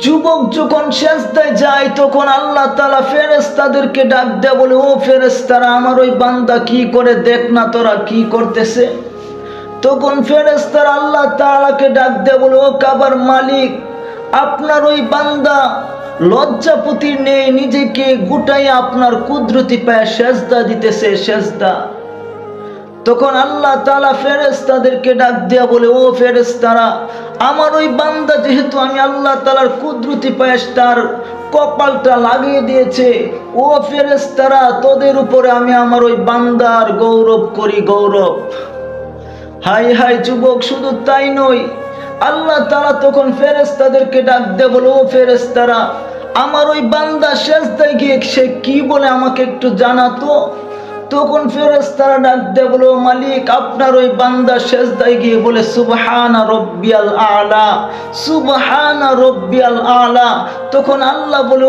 যুবক যখন সেজদায় যায় তখন আল্লাহ তাআলা ফেরেশতাদেরকে ডাক দেয়া বলে, ও ফেরেশতারা, আমার ওই বান্দা কি করে, দেখ না তোরা কি করতেছে। তখন ফেরেশতারা আল্লাহ তাআলাকে ডাক দেয়া বলে, ও কাবার মালিক, আপনার ওই বান্দা লজ্জাপতি নেই, নিজেকে গুটাই আপনার কুদরতি পায়ে সেজদা দিতেছে, সেজদা। তখন আল্লাহ তাআলা ফেরেশতাদেরকে ডাক দেয়া বলে, ও ফেরেশতারা, আমার ওই বান্দা যেহেতু আমি আল্লাহ তাআলার কুদরতি পায়ে তার কপালটা লাগিয়ে দিয়েছে, ও ফেরেশতারা, তোদের উপরে আমি আমার ওই বান্দার গৌরব করি, গৌরব। হাই হাই যুবক, শুধু তাই নয়, আল্লাহ তাআলা তখন ফেরেশতাদেরকে ডাক দেয়া বলে, ও ফেরেশতারা, আমার ওই বান্দা সেজদায় গিয়ে সে কি বলে আমাকে একটু জানাতো। তখন ফেরেশতারা ডাক দেয়া বলে, ও মালিক, আপনার ওই বান্দা সেজদায় গিয়ে বলে, সুবহানা রব্বিয়াল আলা, সুবহানা রব্বিয়াল আলা। তখন আল্লাহ বলে,